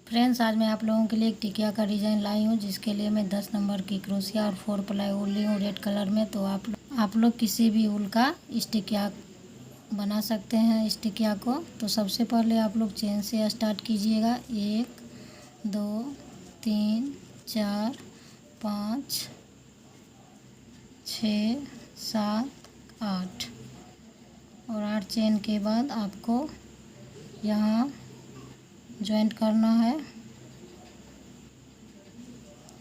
Friends, आज मैं आप लोगों के लिए एक टिकिया का डिज़ाइन लाई हूँ, जिसके लिए मैं 10 नंबर की क्रोशिया और 4 प्लाई वूल ली हूँ रेड कलर में। तो आप लोग किसी भी वूल का इस टिकिया बना सकते हैं। इस टिकिया को तो सबसे पहले आप लोग चेन से स्टार्ट कीजिएगा। 1 2 3 4 5 6 7 8 और 8 चेन के बाद आपको यहाँ जॉइंट करना है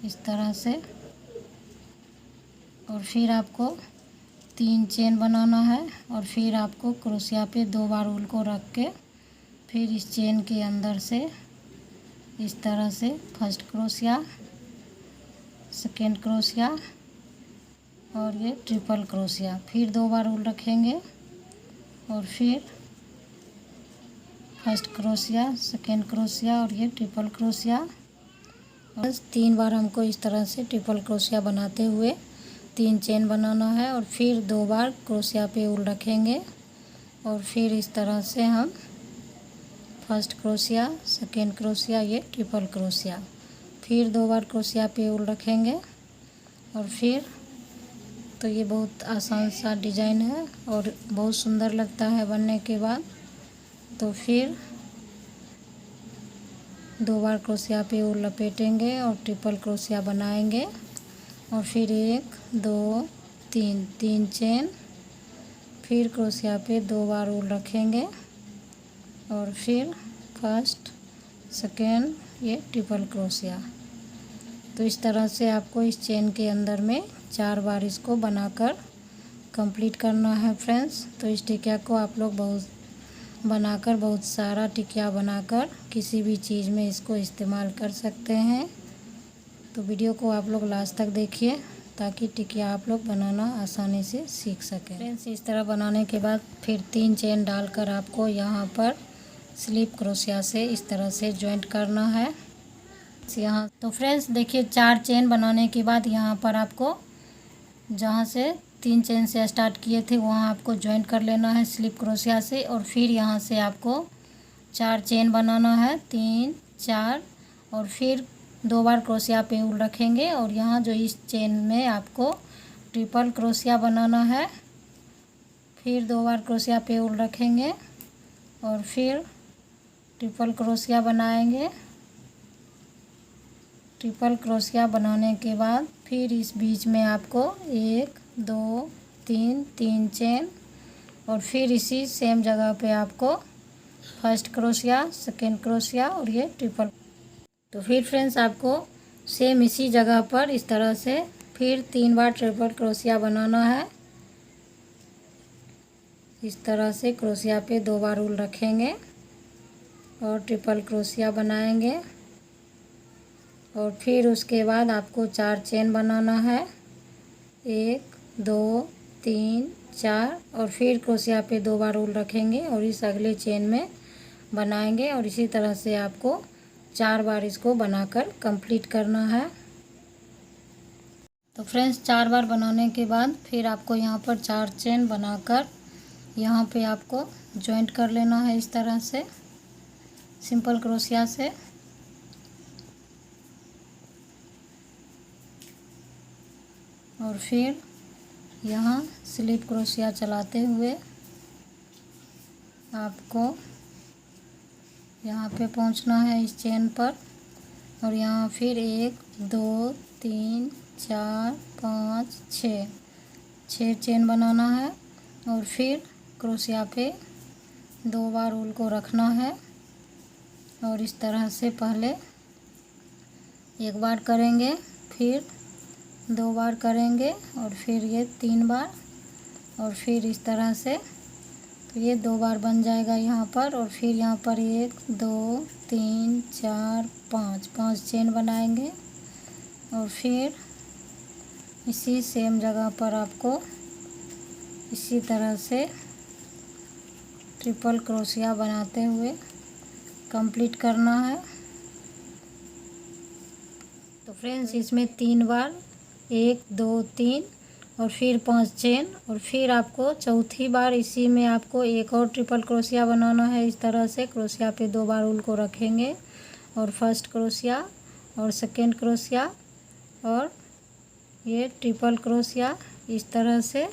इस तरह से, और फिर आपको 3 चेन बनाना है और फिर आपको क्रोशिया पे 2 बार वूल को रख के फिर इस चेन के अंदर से इस तरह से फर्स्ट क्रोशिया, सेकेंड क्रोशिया और ये ट्रिपल क्रोशिया, फिर 2 बार वूल रखेंगे और फिर फर्स्ट क्रोशिया, सेकेंड क्रोशिया और ये ट्रिपल क्रोशिया। और 3 बार हमको इस तरह से ट्रिपल क्रोशिया बनाते हुए 3 चेन बनाना है और फिर 2 बार क्रोशिया पे वूल रखेंगे और फिर इस तरह से हम फर्स्ट क्रोशिया, सेकेंड क्रोशिया, ये ट्रिपल क्रोशिया, फिर 2 बार क्रोशिया पे वूल रखेंगे और फिर तो ये बहुत आसान सा डिज़ाइन है और बहुत सुंदर लगता है बनने के बाद। तो फिर 2 बार क्रोशिया पे वूल लपेटेंगे और ट्रिपल क्रोशिया बनाएंगे और फिर 1 2 3 चेन, फिर क्रोशिया पे 2 बार वूल रखेंगे और फिर फर्स्ट, सेकेंड, ये ट्रिपल क्रोशिया। तो इस तरह से आपको इस चेन के अंदर में 4 बार इसको बनाकर कंप्लीट करना है फ्रेंड्स। तो इस टिकिया को आप लोग बहुत सारा टिकिया बनाकर किसी भी चीज़ में इसको इस्तेमाल कर सकते हैं। तो वीडियो को आप लोग लास्ट तक देखिए ताकि टिकिया आप लोग बनाना आसानी से सीख सकें। फ्रेंड्स, इस तरह बनाने के बाद फिर 3 चेन डालकर आपको यहाँ पर स्लिप क्रोशिया से इस तरह से जॉइंट करना है यहाँ। तो फ्रेंड्स देखिए, 4 चेन बनाने के बाद यहाँ पर आपको जहाँ से 3 चेन से स्टार्ट किए थे वहाँ आपको जॉइंट कर लेना है स्लिप क्रोशिया से और फिर यहाँ से आपको 4 चेन बनाना है, 3 4 और फिर 2 बार क्रोशिया पे वूल रखेंगे और यहाँ जो इस चेन में आपको ट्रिपल क्रोशिया बनाना है, फिर 2 बार क्रोशिया पे वूल रखेंगे और फिर ट्रिपल क्रोशिया बनाएंगे। ट्रिपल क्रोशिया बनाने के बाद फिर इस बीच में आपको 1 2 3 चेन और फिर इसी सेम जगह पे आपको फर्स्ट क्रोशिया, सेकेंड क्रोशिया और ये ट्रिपल। तो फिर फ्रेंड्स आपको सेम इसी जगह पर इस तरह से फिर 3 बार ट्रिपल क्रोशिया बनाना है। इस तरह से क्रोशिया पे 2 बार वूल रखेंगे और ट्रिपल क्रोशिया बनाएंगे और फिर उसके बाद आपको 4 चेन बनाना है, 1 2 3 4 और फिर क्रोशिया पे 2 बार वूल रखेंगे और इस अगले चेन में बनाएंगे और इसी तरह से आपको 4 बार इसको बनाकर कंप्लीट करना है। तो फ्रेंड्स, 4 बार बनाने के बाद फिर आपको यहाँ पर 4 चेन बनाकर यहाँ पे आपको जॉइंट कर लेना है इस तरह से सिंपल क्रोशिया से। और फिर यहाँ स्लिप क्रोशिया चलाते हुए आपको यहाँ पे पहुँचना है इस चेन पर और यहाँ फिर 1 2 3 4 5 6 चेन बनाना है और फिर क्रोशिया पे 2 बार वूल को रखना है और इस तरह से पहले 1 बार करेंगे, फिर 2 बार करेंगे और फिर ये 3 बार और फिर इस तरह से। तो ये 2 बार बन जाएगा यहाँ पर और फिर यहाँ पर 1 2 3 4 5 चेन बनाएंगे और फिर इसी सेम जगह पर आपको इसी तरह से ट्रिपल क्रोशिया बनाते हुए कंप्लीट करना है। तो फ्रेंड्स, इसमें 3 बार 1 2 3 और फिर 5 चेन और फिर आपको चौथी बार इसी में आपको एक और ट्रिपल क्रोशिया बनाना है। इस तरह से क्रोशिया पे 2 बार वूल को रखेंगे और फर्स्ट क्रोशिया और सेकेंड क्रोशिया और ये ट्रिपल क्रोशिया इस तरह से,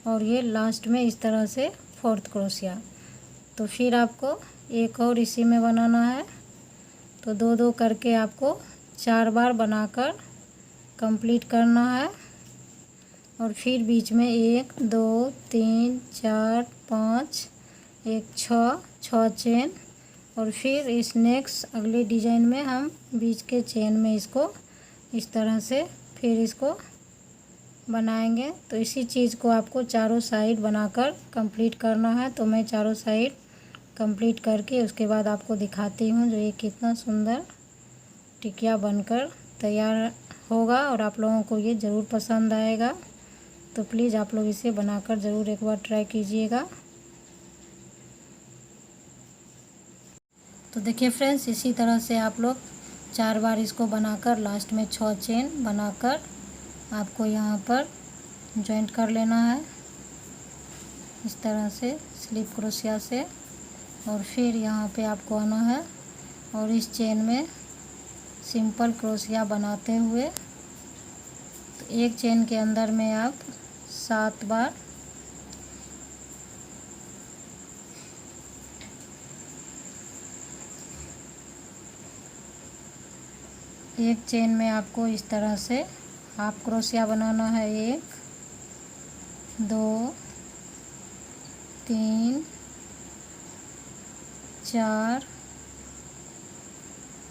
और ये लास्ट में इस तरह से फोर्थ क्रोशिया। तो फिर आपको एक और इसी में बनाना है। तो दो दो करके आपको 4 बार बनाकर कंप्लीट करना है। और फिर बीच में 1 2 3 4 5 एक 6 चेन। और फिर इस नेक्स्ट अगले डिजाइन में हम बीच के चेन में इसको इस तरह से फिर इसको बनाएंगे। तो इसी चीज़ को आपको चारों साइड बनाकर कंप्लीट करना है। तो मैं चारों साइड कंप्लीट करके उसके बाद आपको दिखाती हूँ जो ये कितना सुंदर टिकिया बनकर तैयार होगा, और आप लोगों को ये ज़रूर पसंद आएगा। तो प्लीज़ आप लोग इसे बनाकर ज़रूर एक बार ट्राई कीजिएगा। तो देखिए फ्रेंड्स, इसी तरह से आप लोग 4 बार इसको बनाकर लास्ट में 6 चेन बनाकर आपको यहाँ पर जॉइंट कर लेना है इस तरह से स्लिप क्रोशिया से। और फिर यहाँ पे आपको आना है और इस चेन में सिंपल क्रोशिया बनाते हुए तो एक चेन के अंदर में आप 7 बार एक चेन में आपको इस तरह से हाफ क्रोशिया बनाना है। 1 2 3 4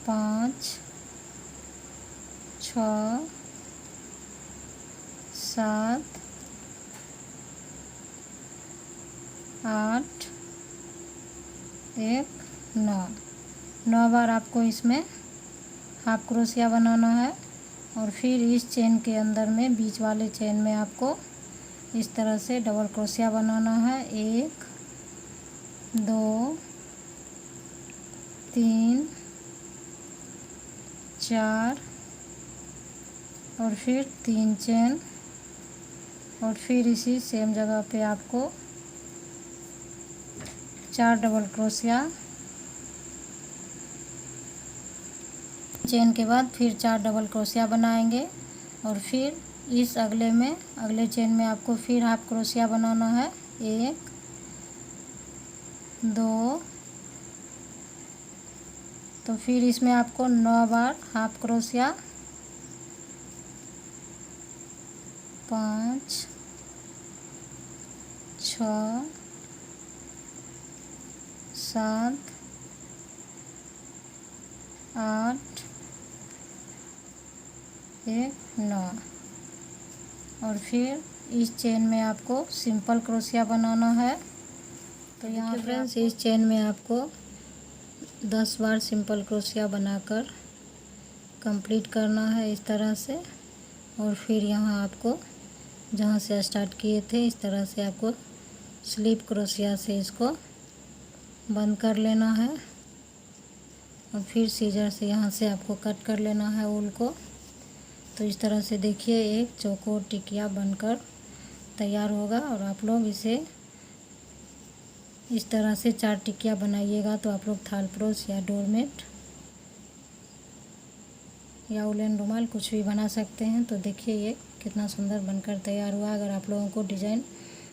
5 6 7 8 1 9 बार आपको इसमें हाफ क्रोशिया बनाना है। और फिर इस चेन के अंदर में बीच वाले चेन में आपको इस तरह से डबल क्रोशिया बनाना है। 1 2 3 4 और फिर 3 चेन, और फिर इसी सेम जगह पे आपको 4 डबल क्रोशिया, चेन के बाद फिर 4 डबल क्रोशिया बनाएंगे। और फिर इस अगले चेन में आपको फिर हाफ क्रोशिया बनाना है। 1 2, तो फिर इसमें आपको 9 बार हाफ क्रोशिया, 5 6 7 8 1 9, और फिर इस चेन में आपको सिंपल क्रोशिया बनाना है। तो यहाँ फ्रेंड्स इस चेन में आपको 10 बार सिंपल क्रोशिया बनाकर कंप्लीट करना है इस तरह से। और फिर यहाँ आपको जहाँ से स्टार्ट किए थे इस तरह से आपको स्लिप क्रोशिया से इसको बंद कर लेना है। और फिर सीजर से यहाँ से आपको कट कर लेना है ऊल को। तो इस तरह से देखिए एक चौकोर टिकिया बनकर तैयार होगा। और आप लोग इसे इस तरह से 4 टिकिया बनाइएगा तो आप लोग थालपरोस या डोरमेट या उलन रुमाल कुछ भी बना सकते हैं। तो देखिए ये कितना सुंदर बनकर तैयार हुआ। अगर आप लोगों को डिज़ाइन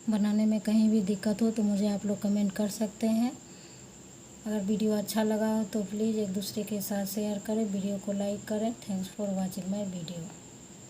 बनाने में कहीं भी दिक्कत हो तो मुझे आप लोग कमेंट कर सकते हैं। अगर वीडियो अच्छा लगा हो तो प्लीज़ एक दूसरे के साथ शेयर करें, वीडियो को लाइक करें। Thanks for watching my video.